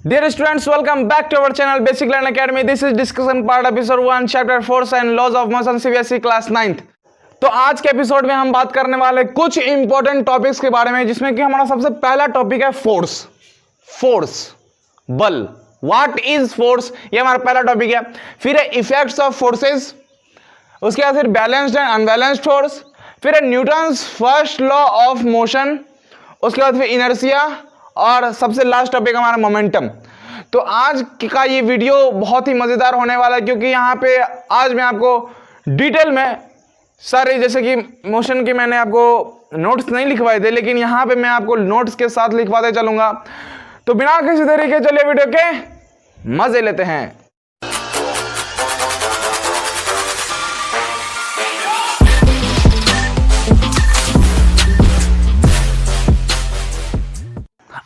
Dear students, welcome back to our channel Basic Learn Academy. This is discussion part episode 1 chapter Force and Laws of Motion CBSE class 9th. तो आज के episode में हम बात करने वाले कुछ इंपॉर्टेंट टॉपिक्स के बारे में, जिसमें कि हमारा सबसे पहला टॉपिक है फोर्स, बल। व्हाट इज फोर्स, ये हमारा पहला टॉपिक है। फिर है इफेक्ट्स ऑफ फोर्सेस, उसके बाद फिर बैलेंस्ड एंड अनबैलेंस्ड फोर्स, फिर है Newton's first law of motion, उसके बाद फिर इनर्शिया, और सबसे लास्ट टॉपिक हमारा मोमेंटम। तो आज का ये वीडियो बहुत ही मज़ेदार होने वाला है, क्योंकि यहाँ पे आज मैं आपको डिटेल में सारे, जैसे कि मोशन के मैंने आपको नोट्स नहीं लिखवाए थे, लेकिन यहाँ पे मैं आपको नोट्स के साथ लिखवाते चलूँगा। तो बिना किसी तरीके चलिए वीडियो के मज़े लेते हैं।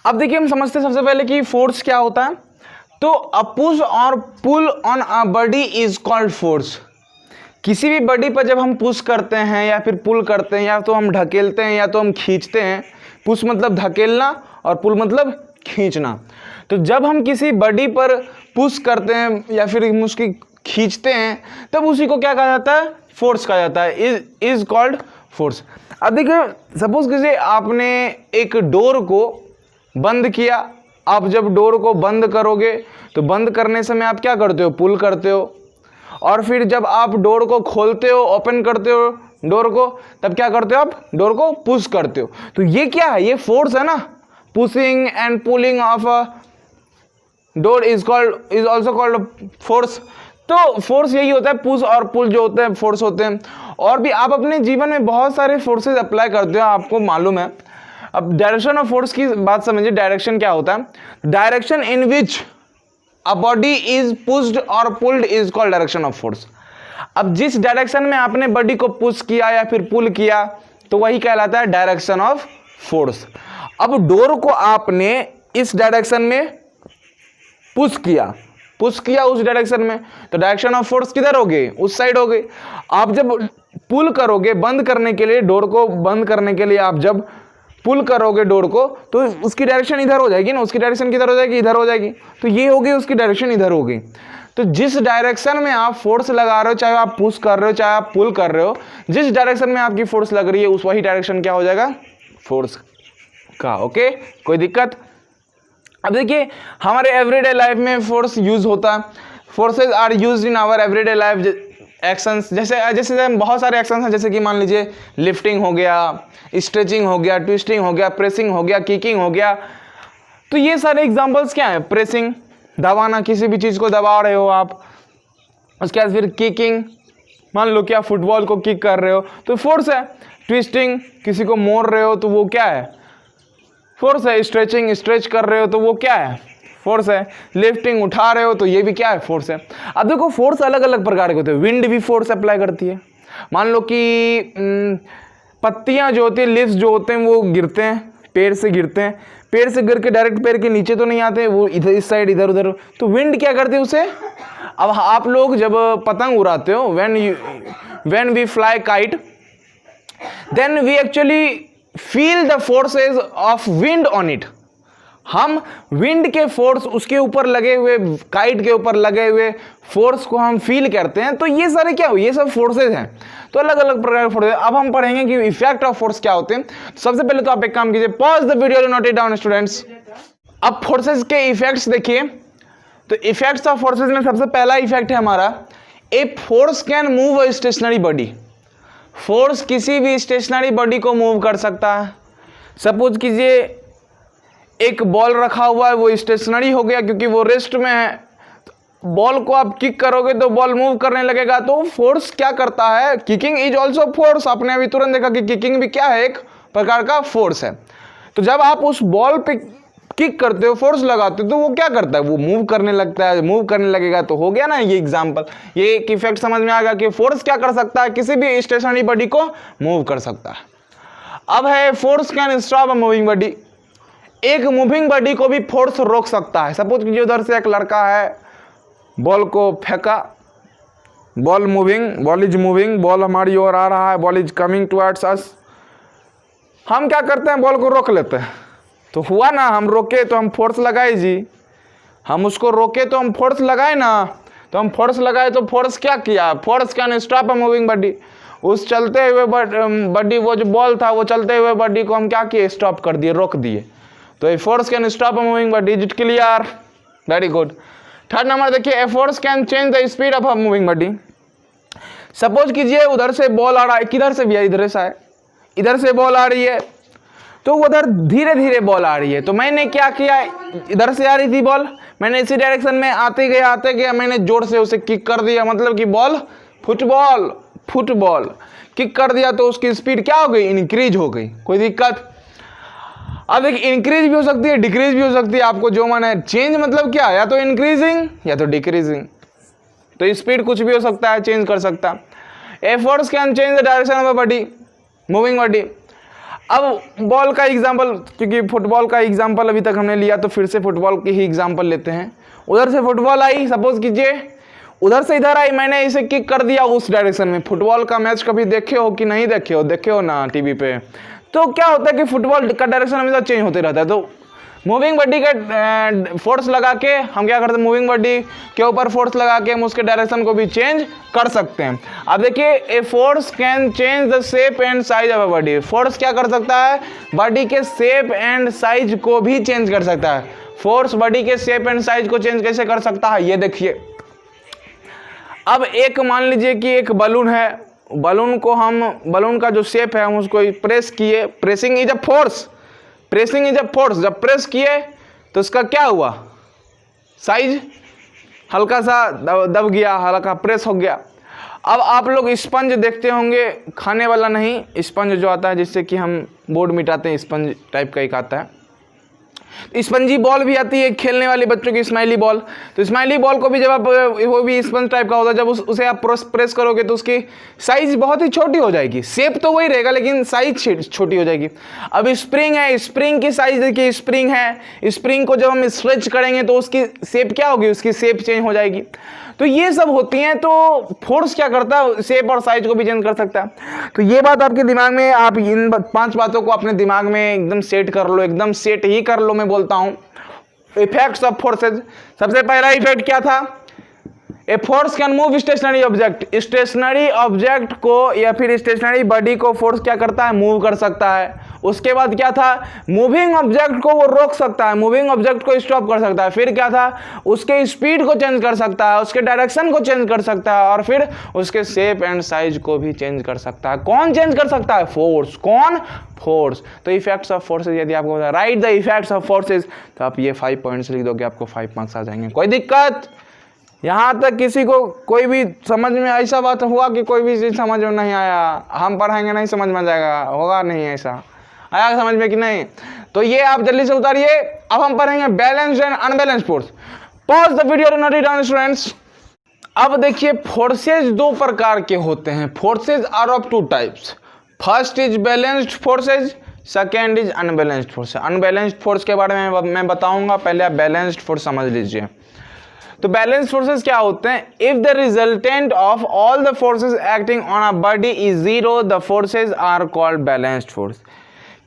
अब देखिए, हम समझते हैं सबसे पहले कि फोर्स क्या होता है। तो अ पुश और pull on a body is called force. किसी भी बॉडी पर जब हम पुश करते हैं या फिर पुल करते हैं, या तो हम ढकेलते हैं या तो हम खींचते हैं। पुश मतलब धकेलना और पुल मतलब खींचना। तो जब हम किसी बॉडी पर पुश करते हैं या फिर उसकी खींचते हैं, तब उसी को क्या कहा जाता है? फोर्स कहा जाता है। Is called force. अब देखिए, सपोज किसी आपने एक डोर को बंद किया। आप जब डोर को बंद करोगे तो बंद करने समय आप क्या करते हो? पुल करते हो। और फिर जब आप डोर को खोलते हो, ओपन करते हो डोर को, तब क्या करते हो? आप डोर को पुश करते हो। तो ये क्या है? ये फोर्स है ना। Pushing and pulling of a door is also called force. तो फोर्स यही होता है, पुश और पुल जो होते हैं फोर्स होते हैं। और भी आप अपने जीवन में बहुत सारे फोर्सेज अप्लाई करते हो, आपको मालूम है। अब डायरेक्शन ऑफ फोर्स की बात समझिए। डायरेक्शन क्या होता है? Direction in which a body is pushed और pulled is called direction of force. अब जिस डायरेक्शन में आपने बॉडी को पुश किया या फिर पुल किया, तो वही कहलाता है डायरेक्शन ऑफ फोर्स। अब डोर को आपने इस डायरेक्शन में पुश किया उस डायरेक्शन में, तो डायरेक्शन ऑफ फोर्स किधर हो गई? उस साइड हो गई। आप जब पुल करोगे, बंद करने के लिए, डोर को बंद करने के लिए आप जब पुल करोगे डोर को, तो उसकी डायरेक्शन इधर हो जाएगी ना। उसकी डायरेक्शन किधर हो जाएगी? इधर हो जाएगी। तो ये होगी, उसकी डायरेक्शन इधर होगी। तो जिस डायरेक्शन में आप फोर्स लगा रहे हो, चाहे आप पुश कर रहे हो चाहे आप पुल कर रहे हो, जिस डायरेक्शन में आपकी फोर्स लग रही है, उस वही डायरेक्शन क्या हो जाएगा? फोर्स का। ओके, कोई दिक्कत? अब देखिए, हमारे एवरीडे लाइफ में फोर्स यूज होता है। Forces are used in our everyday life actions. जैसे बहुत सारे एक्शंस हैं, जैसे कि मान लीजिए लिफ्टिंग हो गया, स्ट्रेचिंग हो गया, ट्विस्टिंग हो गया, प्रेसिंग हो गया, किकिंग हो गया। तो ये सारे एग्जांपल्स क्या हैं? प्रेसिंग, दबाना, किसी भी चीज़ को दबा रहे हो आप। उसके बाद फिर किकिंग, मान लो कि आप फुटबॉल को किक कर रहे हो तो फोर्स है। ट्विस्टिंग, किसी को मोड़ रहे हो तो वो क्या है? फोर्स है। स्ट्रेचिंग, स्ट्रेच कर रहे हो तो वो क्या है? फोर्स है। लिफ्टिंग, उठा रहे हो तो ये भी क्या है? फोर्स है। अब देखो, फोर्स अलग अलग प्रकार के होते हैं। विंड भी फोर्स अप्लाई करती है। मान लो कि पत्तियां जो होती है, लीव्स जो होते हैं, वो गिरते हैं, पेड़ से गिरते हैं। पेड़ से गिर के डायरेक्ट पेड़ के नीचे तो नहीं आते, वो इधर इस साइड इधर उधर। तो विंड क्या करती है उसे? अब आप लोग जब पतंग उड़ाते हो, when we fly kite, then we actually feel the forces of wind on it. हम विंड के फोर्स, उसके ऊपर लगे हुए, काइट के ऊपर लगे हुए फोर्स को हम फील करते हैं। तो ये सारे क्या हो? ये सब फोर्सेज हैं। तो अलग अलग प्रकार के फोर्सेज। अब हम पढ़ेंगे कि इफेक्ट ऑफ फोर्स क्या होते हैं। सबसे पहले तो आप एक काम कीजिए, pause the video, note it down students. अब फोर्सेज के इफेक्ट्स देखिए। तो इफेक्ट्स ऑफ फोर्सेज में सबसे पहला इफेक्ट है हमारा, a force can move a stationary body. Force किसी भी स्टेशनरी बॉडी को मूव कर सकता है। सपोज कीजिए एक बॉल रखा हुआ है, वो स्टेशनरी हो गया क्योंकि वो रेस्ट में है। बॉल को आप किक करोगे तो बॉल मूव करने लगेगा। तो फोर्स क्या करता है? Kicking is also force. आपने अभी तुरंत देखा कि किकिंग भी क्या है? एक प्रकार का फोर्स है। तो जब आप उस बॉल पे किक करते हो, फोर्स लगाते हो, तो वो क्या करता है? वो मूव करने लगता है। मूव करने लगेगा तो हो गया ना ये एग्जाम्पल। ये एक इफेक्ट समझ में आ गया कि फोर्स क्या कर सकता है? किसी भी स्टेशनरी बॉडी को मूव कर सकता है। अब है force can stop a moving body. एक मूविंग बॉडी को भी फोर्स रोक सकता है। सपोज कीजिए उधर से एक लड़का है, बॉल को फेंका, बॉल इज मूविंग, बॉल हमारी ओर आ रहा है, बॉल इज कमिंग टुवर्ड्स अस। हम क्या करते हैं? बॉल को रोक लेते हैं। तो हुआ ना, हम रोके तो हम फोर्स लगाए जी, हम उसको रोके तो हम फोर्स लगाए ना, तो हम फोर्स लगाए तो फोर्स क्या किया, force can stop a moving body. उस चलते हुए बॉडी, वो जो बॉल था वो चलते हुए बॉडी को हम क्या किए, स्टॉप कर दिए, रोक दिए। तो a force can stop a moving body. Is it clear? Very good. Third number देखिए, a force can change the speed of a moving body. Suppose कीजिए उधर से बॉल आ रहा है, किधर से भी है, इधर से है, इधर से बॉल आ रही है, तो उधर धीरे धीरे बॉल आ रही है। तो मैंने क्या किया, इधर से आ रही थी बॉल, मैंने इसी डायरेक्शन में आते गया मैंने जोर से उसे किक कर दिया, मतलब कि बॉल फुटबॉल किक कर दिया, तो उसकी स्पीड क्या हो गई, इंक्रीज हो गई। कोई दिक्कत? अब एक इंक्रीज भी हो सकती है, डिक्रीज भी हो सकती है, आपको जो मन है। चेंज मतलब क्या, या तो इंक्रीजिंग या तो डिक्रीजिंग। तो स्पीड कुछ भी हो सकता है, चेंज कर सकता है। ए force can change the direction of a body, moving body. अब बॉल का एग्जांपल, क्योंकि फुटबॉल का एग्जांपल अभी तक हमने लिया, तो फिर से फुटबॉल की ही एग्जांपल लेते हैं। उधर से फुटबॉल आई, सपोज कीजिए उधर से इधर आई, मैंने इसे किक कर दिया उस डायरेक्शन में। फुटबॉल का मैच कभी देखे हो कि नहीं देखे हो? देखे हो ना टीवी पे। तो क्या होता है कि फुटबॉल का डायरेक्शन हमेशा चेंज होते रहता है। तो मूविंग बॉडी का फोर्स लगा के हम क्या करते हैं, मूविंग बॉडी के ऊपर फोर्स लगा के हम उसके डायरेक्शन को भी चेंज कर सकते हैं। अब देखिए, a force can change the shape and size of a body. Force क्या कर सकता है, बॉडी के शेप एंड साइज को भी चेंज कर सकता है। फोर्स बॉडी के शेप एंड साइज को चेंज कैसे कर सकता है, ये देखिए। अब एक मान लीजिए कि एक बलून है, बलून का जो शेप है हम उसको प्रेस किए, प्रेसिंग इज अ फोर्स, जब प्रेस किए तो उसका क्या हुआ, साइज हल्का सा दब गया, हल्का प्रेस हो गया। अब आप लोग स्पंज देखते होंगे, खाने वाला नहीं, स्पंज जो आता है जिससे कि हम बोर्ड मिटाते हैं, स्पंज टाइप का एक आता है। स्पंजी बॉल भी आती है खेलने वाली बच्चों की, स्माइली बॉल। तो स्माइली बॉल को भी जब आप, वो भी स्पंज टाइप का होता है, जब उसे आप प्रेस करोगे तो उसकी साइज बहुत ही छोटी हो जाएगी। शेप तो वही रहेगा लेकिन साइज छोटी हो जाएगी। अब स्प्रिंग है, स्प्रिंग की साइज देखिए, स्प्रिंग है, स्प्रिंग को जब हम स्ट्रेच करेंगे तो उसकी शेप क्या होगी, उसकी शेप चेंज हो जाएगी। तो ये सब होती हैं। तो फोर्स क्या करता है, शेप और साइज को भी चेंज कर सकता है। तो ये बात आपके दिमाग में, आप इन 5 बातों को अपने दिमाग में एकदम सेट कर लो, एकदम सेट ही कर लो, मैं बोलता हूं। इफेक्ट्स ऑफ फोर्सेज, सबसे पहला इफेक्ट क्या था, a force can move stationary object. Stationary object को या फिर स्टेशनरी बॉडी को फोर्स क्या करता है, मूव कर सकता है। उसके बाद क्या था, मूविंग ऑब्जेक्ट को वो रोक सकता है, मूविंग ऑब्जेक्ट को स्टॉप कर सकता है। फिर क्या था, उसके स्पीड को चेंज कर सकता है, उसके डायरेक्शन को चेंज कर सकता है, और फिर उसके शेप एंड साइज को भी चेंज कर सकता है। कौन चेंज कर सकता है, फोर्स। कौन, फोर्स। तो इफेक्ट्स ऑफ फोर्सेज, यदि आपको right the effects of forces, तो आप ये 5 पॉइंट्स लिख दोगे, आपको 5 मार्क्स आ जाएंगे। कोई दिक्कत? यहाँ तक किसी को कोई भी समझ में ऐसा बात हुआ कि कोई भी चीज़ समझ में नहीं आया, हम पढ़ाएंगे नहीं समझ में जाएगा, होगा नहीं, ऐसा आया समझ में कि नहीं? तो ये आप जल्दी से उतारिए। अब हम पढ़ेंगे balanced and unbalanced force. Pause the video, note it down students. अब देखिए, फोर्सेज 2 प्रकार के होते हैं। Forces are of 2 types. First is balanced forces, second is unbalanced force. Unbalanced force के बारे में मैं बताऊंगा, पहले आप बैलेंस्ड फोर्स समझ लीजिए। तो बैलेंस फोर्सेस क्या होते हैं, if the resultant of all the forces acting on a body is zero, the forces are called balanced force.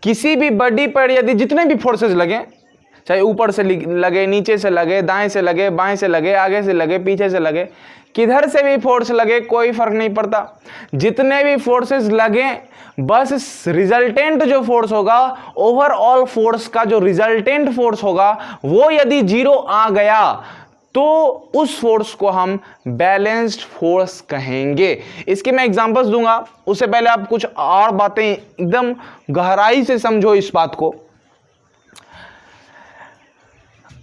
किसी भी बॉडी पर यदि जितने भी फोर्सेस लगे, चाहे ऊपर से लगे, नीचे से लगे, दाएं से लगे, बाएं से लगे, आगे से लगे, पीछे से लगे, किधर से भी फोर्स लगे, कोई फर्क नहीं पड़ता। जितने भी फोर्सेस लगे, बस रिजल्टेंट जो फोर्स होगा, ओवरऑल फोर्स का जो रिजल्टेंट फोर्स होगा, वो यदि 0 आ गया तो उस फोर्स को हम बैलेंस्ड फोर्स कहेंगे। इसके मैं एग्जांपल्स दूंगा, उससे पहले आप कुछ और बातें एकदम गहराई से समझो इस बात को।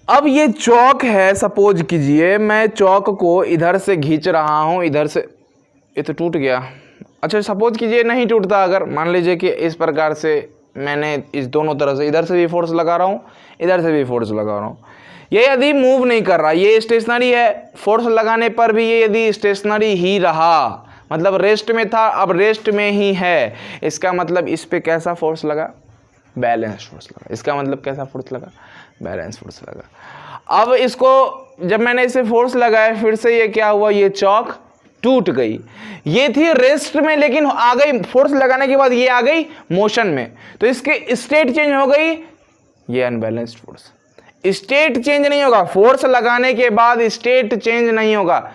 अब ये चौक है, सपोज कीजिए मैं चौक को इधर से खींच रहा हूं, इधर से, ये तो टूट गया। अच्छा, सपोज कीजिए नहीं टूटता, अगर मान लीजिए कि इस प्रकार से मैंने इस दोनों तरफ से, इधर से भी फोर्स लगा रहा हूं, इधर से भी फोर्स लगा रहा हूं, ये यदि मूव नहीं कर रहा, ये स्टेशनरी है, फोर्स लगाने पर भी ये यदि स्टेशनरी ही रहा, मतलब रेस्ट में था, अब रेस्ट में ही है, इसका मतलब इस पे कैसा फोर्स लगा, बैलेंस फोर्स लगा। इसका मतलब कैसा फोर्स लगा, बैलेंस फोर्स लगा। अब इसको जब मैंने इसे फोर्स लगाया, फिर से ये क्या हुआ, ये चौक टूट गई। ये थी रेस्ट में, लेकिन आ गई फोर्स लगाने के बाद, ये आ गई मोशन में, तो इसके स्टेट चेंज हो गई, ये अनबैलेंस्ड फोर्स। स्टेट चेंज नहीं होगा, फोर्स लगाने के बाद स्टेट चेंज नहीं होगा।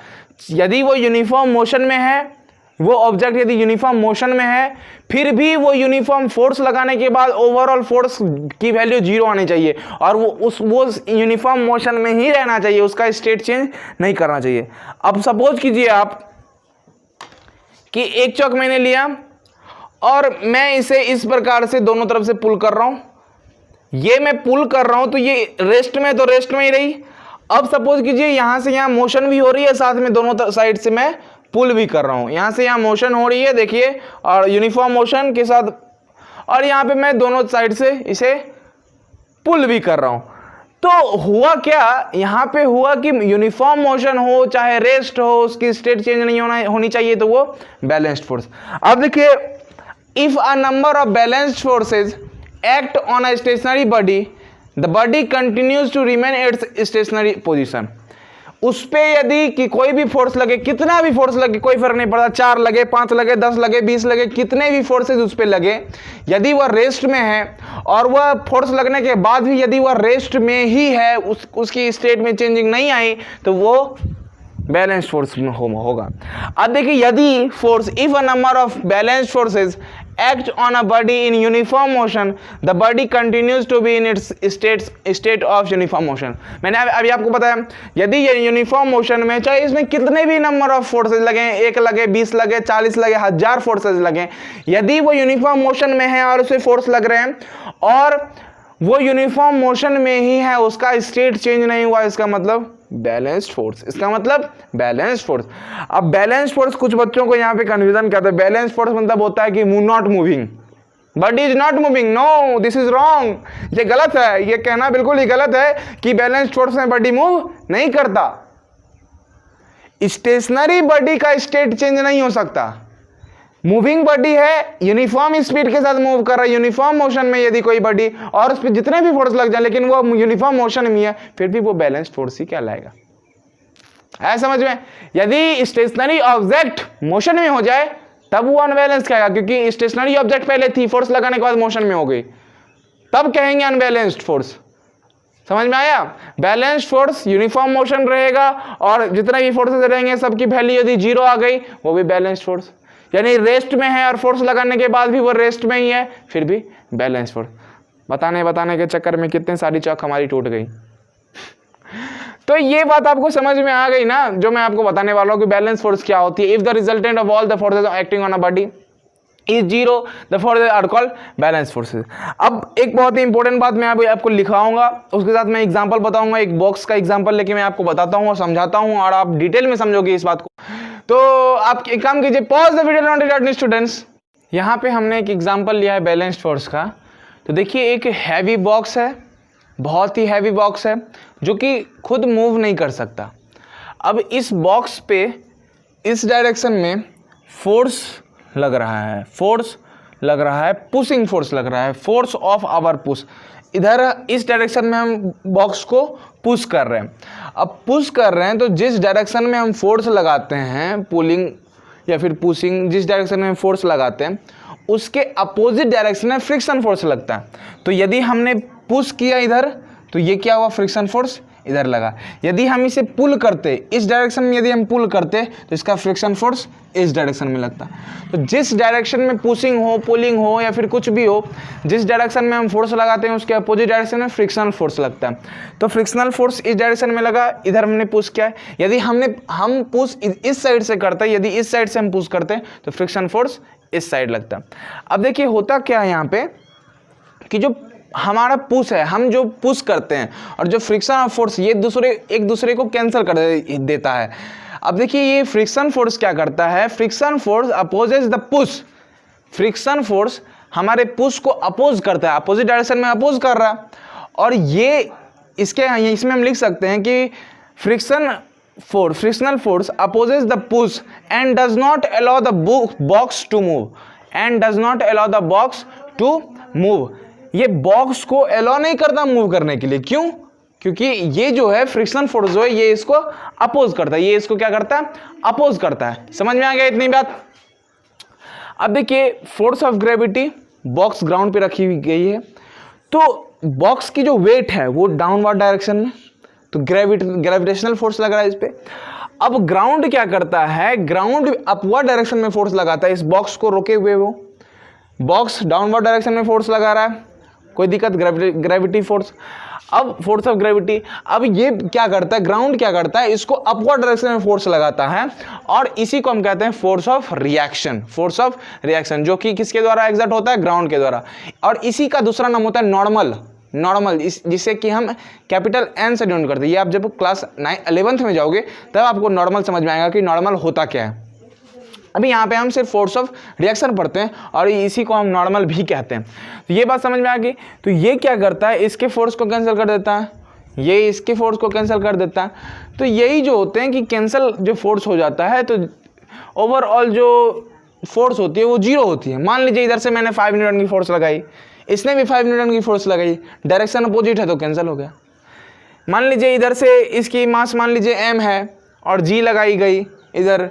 यदि वो यूनिफॉर्म मोशन में है, वो ऑब्जेक्ट यदि यूनिफॉर्म मोशन में है, फिर भी वो यूनिफॉर्म फोर्स लगाने के बाद ओवरऑल फोर्स की वैल्यू 0 आनी चाहिए और वो यूनिफॉर्म मोशन में ही रहना चाहिए, उसका स्टेट चेंज नहीं करना चाहिए। अब सपोज कीजिए आप कि एक चौक मैंने लिया और मैं इसे इस प्रकार से दोनों तरफ से पुल कर रहा हूं, ये मैं पुल कर रहा हूं तो ये रेस्ट में, तो रेस्ट में ही रही। अब सपोज कीजिए यहां से यहां मोशन भी हो रही है, साथ में दोनों साइड से मैं पुल भी कर रहा हूं। यहां से यहां मोशन हो रही है देखिए, और यूनिफॉर्म मोशन के साथ, और यहां पे मैं दोनों साइड से इसे पुल भी कर रहा हूं। तो हुआ क्या, यहां पे हुआ कि यूनिफॉर्म मोशन हो चाहे रेस्ट हो, उसकी स्टेट चेंज नहीं होनी चाहिए, तो वो बैलेंस्ड फोर्स। अब देखिए, if a number of balanced forces act on a stationary body, the body continues to remain its stationary position. उस पे यदि कि कोई भी फोर्स लगे, कितना भी फोर्स लगे, कोई फर्क नहीं पड़ता, 4 लगे, 5 लगे, 10 लगे, 20 लगे, कितने भी फोर्सेज उस पे लगे, यदि वह रेस्ट में है और वह फोर्स लगने के बाद भी यदि वह रेस्ट में ही है, उसकी स्टेट में चेंजिंग नहीं आई, तो वो बैलेंस्ड फोर्स में होगा। अब देखिए, यदि force, if a number of balanced forces act on a body in uniform motion, the body continues to be in its state of uniform motion। मैंने अभी आपको बताया, यदि ये यूनिफॉर्म मोशन में, चाहे इसमें कितने भी नंबर ऑफ फोर्सेज लगे, 1 लगे, 20 लगे, 40 लगे, 1000 फोर्सेज लगे, यदि वो यूनिफॉर्म मोशन में है और उसे फोर्स लग रहे हैं और वो यूनिफॉर्म मोशन में ही है, उसका स्टेट चेंज नहीं हुआ, इसका मतलब बैलेंस्ड फोर्स, इसका मतलब बैलेंस्ड फोर्स। अब बैलेंस्ड फोर्स, कुछ बच्चों को यहाँ पे कंफ्यूजन करते हैं। बैलेंस्ड फोर्स मतलब होता है कि not moving, body is not moving. No, this is wrong, ये गलत है, ये कहना बिल्कुल ही गलत है कि बैलेंस्ड फोर्स में बॉडी मूव नहीं करता। स्टेशनरी बॉडी का स्टेट चेंज नहीं हो सकता। मूविंग बॉडी है, यूनिफॉर्म स्पीड के साथ मूव कर रहा है, यूनिफॉर्म मोशन में यदि कोई बॉडी, और उस पर जितने भी फोर्स लग जाए लेकिन वो यूनिफॉर्म मोशन में है, फिर भी वो बैलेंस्ड फोर्स ही कहलाएगा। है समझ में? यदि स्टेशनरी ऑब्जेक्ट मोशन में हो जाए तब वो अनबैलेंस कहेगा, क्योंकि स्टेशनरी ऑब्जेक्ट पहले थी, फोर्स लगाने के बाद मोशन में हो गई, तब कहेंगे अनबैलेंस्ड फोर्स। समझ में आया? बैलेंस्ड फोर्स यूनिफॉर्म मोशन रहेगा और जितने भी फोर्सेस रहेंगे सबकी वैल्यू यदि 0 आ गई, वो भी बैलेंस्ड फोर्स। यानी रेस्ट में है और फोर्स लगाने के बाद भी वो रेस्ट में ही है, फिर भी बैलेंस फोर्स। बताने के चक्कर में कितने सारी चौक हमारी टूट गई। तो ये बात आपको समझ में आ गई ना, जो मैं आपको बताने वाला हूँ कि बैलेंस फोर्स क्या होती है। If the resultant of all the forces acting on a body is 0, the forces are called balance forces. अब एक बहुत ही इंपॉर्टेंट बात मैं आपको लिखाऊंगा, उसके साथ मैं एग्जांपल बताऊंगा, एक बॉक्स का एग्जांपल लेके मैं आपको बताता हूँ और समझाता हूँ, और आप डिटेल में समझोगे इस बात को। तो आप एक काम कीजिए, pause the video not students. यहाँ पे हमने एक एग्जांपल लिया है बैलेंस्ड फोर्स का। तो देखिए, एक हैवी बॉक्स है, बहुत ही हैवी बॉक्स है, जो कि खुद मूव नहीं कर सकता। अब इस बॉक्स पे इस डायरेक्शन में फोर्स लग रहा है, फोर्स लग रहा है, पुशिंग फोर्स लग रहा है, फोर्स ऑफ आवर पुश। इधर इस डायरेक्शन में हम बॉक्स को पुश कर रहे हैं। अब पुश कर रहे हैं तो जिस डायरेक्शन में हम फोर्स लगाते हैं, पुलिंग या फिर पुशिंग, जिस डायरेक्शन में हम फोर्स लगाते हैं उसके अपोजिट डायरेक्शन में फ्रिक्शन फोर्स लगता है। तो यदि हमने पुश किया इधर, तो ये क्या हुआ, फ्रिक्शन फोर्स इधर लगा। यदि हम इसे पुल करते, इस डायरेक्शन में यदि हम पुल करते, तो इसका फ्रिक्शन फोर्स इस डायरेक्शन में लगता। तो जिस डायरेक्शन में पुशिंग हो, पुलिंग हो या फिर कुछ भी हो, जिस डायरेक्शन में हम फोर्स लगाते हैं उसके अपोजिट डायरेक्शन में फ्रिक्शनल फोर्स लगता है। तो फ्रिक्शनल फोर्स इस डायरेक्शन में लगा, इधर हमने पुश किया है। यदि हम पुश इस साइड से करते, यदि इस साइड से हम पुश करते तो फ्रिक्शन फोर्स इस साइड लगता। अब देखिए होता क्या है यहाँ पे कि जो हमारा पुश है, हम जो पुश करते हैं और जो फ्रिक्शन फोर्स, ये एक दूसरे को कैंसिल कर देता है। अब देखिए ये फ्रिक्शन फोर्स क्या करता है, friction force opposes the push. Friction force हमारे पुश को अपोज करता है, अपोजिट डायरेक्शन में अपोज कर रहा है। और ये इसमें हम लिख सकते हैं कि frictional force opposes the push and does not allow the box to move, and does not allow the box to move. ये बॉक्स को अलाउ नहीं करता मूव करने के लिए। क्यों? क्योंकि ये जो है फ्रिक्शन फोर्स जो है ये इसको अपोज करता है, ये इसको क्या करता है, अपोज करता है। समझ में आ गया इतनी बात? अब देखिए force of gravity, box ground पे रखी गई है, तो बॉक्स की जो वेट है वो डाउनवर्ड डायरेक्शन में, तो ग्रेविटेशनल फोर्स लग रहा है इस पे। अब ग्राउंड क्या करता है, ग्राउंड अपवर्ड डायरेक्शन में फोर्स लगाता है इस बॉक्स को रोके हुए। वो बॉक्स डाउनवर्ड डायरेक्शन में फोर्स लगा रहा है, कोई दिक्कत, ग्रेविटी फोर्स। अब फोर्स ऑफ ग्रेविटी, अब ये क्या करता है, ग्राउंड क्या करता है, इसको अपवर्ड डायरेक्शन में फोर्स लगाता है, और इसी को हम कहते हैं force of reaction. Force of reaction जो कि किसके द्वारा एग्जर्ट होता है, ग्राउंड के द्वारा। और इसी का दूसरा नाम होता है नॉर्मल। नॉर्मल जिसे कि हम कैपिटल एन से डिनोट करते हैं। ये आप जब क्लास 11th में जाओगे तब आपको नॉर्मल समझ में आएगा कि नॉर्मल होता क्या है। अभी यहाँ पे हम सिर्फ फोर्स ऑफ रिएक्शन पढ़ते हैं और इसी को हम नॉर्मल भी कहते हैं। तो ये बात समझ में आ गई। तो ये क्या करता है, इसके फोर्स को कैंसिल कर देता है, ये इसके फोर्स को कैंसिल कर देता है। तो यही जो होते हैं कि कैंसिल जो फोर्स हो जाता है, तो ओवरऑल जो फोर्स होती है वो जीरो होती है। मान लीजिए इधर से मैंने 5 न्यूटन की फोर्स लगाई, इसने भी 5 न्यूटन की फोर्स लगाई, डायरेक्शन अपोजिट है तो कैंसिल हो गया। मान लीजिए इधर से इसकी मास मान लीजिए m है और g लगाई गई इधर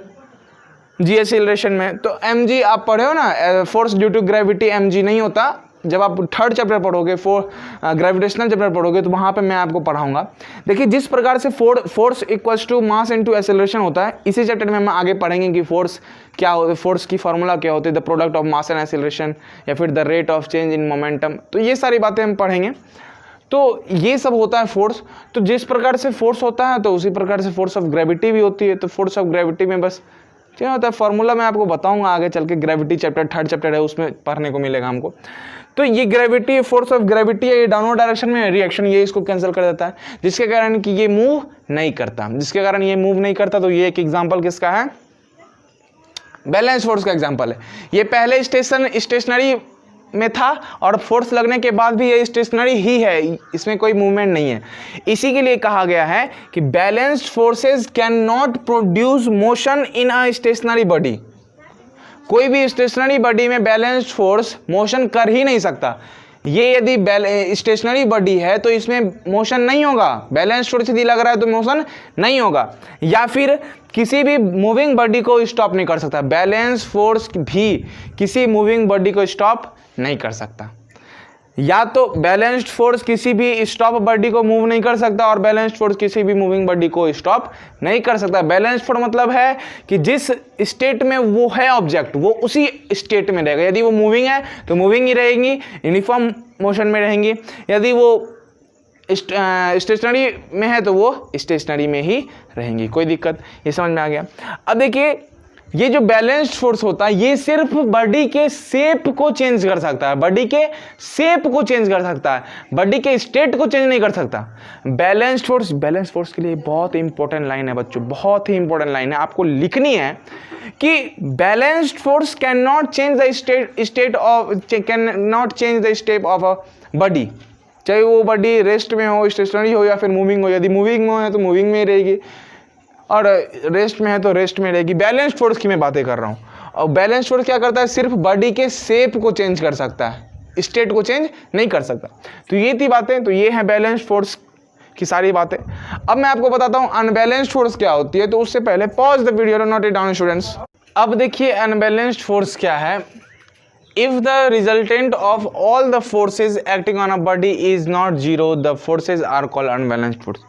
जी एक्सीलरेशन में, तो mg आप पढ़े हो ना, force due to gravity mg नहीं होता। जब आप 3rd चैप्टर पढ़ोगे, ग्रेविटेशनल चैप्टर पढ़ोगे, तो वहाँ पे मैं आपको पढ़ाऊंगा। देखिए जिस प्रकार से force equals to mass into acceleration होता है, इसी चैप्टर में हम आगे पढ़ेंगे कि फोर्स क्या होता, फोर्स की फॉर्मूला क्या होती है, the product of mass and acceleration, या फिर the rate of change in momentum. तो ये सारी बातें हम पढ़ेंगे। तो ये सब होता है फोर्स। तो जिस प्रकार से फोर्स होता है तो उसी प्रकार से फोर्स ऑफ ग्रेविटी भी होती है। तो फोर्स ऑफ ग्रेविटी में बस क्या होता है, फॉर्मूला मैं आपको बताऊंगा आगे चल के, ग्रेविटी चैप्टर 3rd चैप्टर है उसमें पढ़ने को मिलेगा हमको। तो ये ग्रेविटी, फोर्स ऑफ ग्रेविटी है, ये डाउनवर्ड डायरेक्शन में रिएक्शन, ये इसको कैंसिल कर देता है, जिसके कारण कि ये मूव नहीं करता। जिसके कारण ये मूव नहीं करता, तो ये एक एग्जांपल किसका है, बैलेंस फोर्स का एग्जांपल है। ये पहले स्टेशनरी में था और फोर्स लगने के बाद भी ये स्टेशनरी ही है, इसमें कोई मूवमेंट नहीं है। इसी के लिए कहा गया है कि balanced forces can not produce motion in a stationary body. कोई भी स्टेशनरी बॉडी में बैलेंस्ड फोर्स मोशन कर ही नहीं सकता। ये यदि स्टेशनरी बॉडी है तो इसमें मोशन नहीं होगा, बैलेंस्ड फोर्स यदि लग रहा है तो मोशन नहीं होगा, या फिर किसी भी मूविंग बॉडी को स्टॉप नहीं कर सकता। बैलेंस फोर्स भी किसी मूविंग बॉडी को स्टॉप नहीं कर सकता। या तो बैलेंस्ड फोर्स किसी भी स्टॉप बॉडी को मूव नहीं कर सकता, और बैलेंस्ड फोर्स किसी भी मूविंग बॉडी को स्टॉप नहीं कर सकता। बैलेंस्ड फोर्स मतलब है कि जिस स्टेट में वो है ऑब्जेक्ट, वो उसी स्टेट में रहेगा। यदि वो मूविंग है तो मूविंग ही रहेंगी, यूनिफॉर्म मोशन में रहेंगी। यदि वो स्टेशनरी में है तो वो स्टेशनरी में ही रहेंगी। कोई दिक्कत, ये समझ में आ गया। अब देखिए ये जो बैलेंस्ड फोर्स होता है ये सिर्फ बॉडी के शेप को चेंज कर सकता है, बॉडी के शेप को चेंज कर सकता है, बॉडी के स्टेट को चेंज नहीं कर सकता। बैलेंस्ड फोर्स के लिए बहुत इंपॉर्टेंट लाइन है बच्चों, बहुत ही इंपॉर्टेंट लाइन है, आपको लिखनी है कि balanced force can not change the state of a body. चाहे वो बॉडी रेस्ट में हो, स्टेशनरी हो, या फिर मूविंग हो। यदि मूविंग में है तो मूविंग में रहेगी, और रेस्ट में है तो रेस्ट में रहेगी। बैलेंस्ड फोर्स की मैं बातें कर रहा हूँ। और बैलेंस्ड फोर्स क्या करता है, सिर्फ बॉडी के शेप को चेंज कर सकता है, स्टेट को चेंज नहीं कर सकता। तो ये थी बातें, तो ये है बैलेंस्ड फोर्स की सारी बातें। अब मैं आपको बताता हूँ अनबैलेंस्ड फोर्स क्या होती है। तो उससे पहले pause the video, note it down students. अब देखिए अनबैलेंस्ड फोर्स क्या है। If the resultant of all the forces acting on a body is not zero, the forces are called unbalanced force.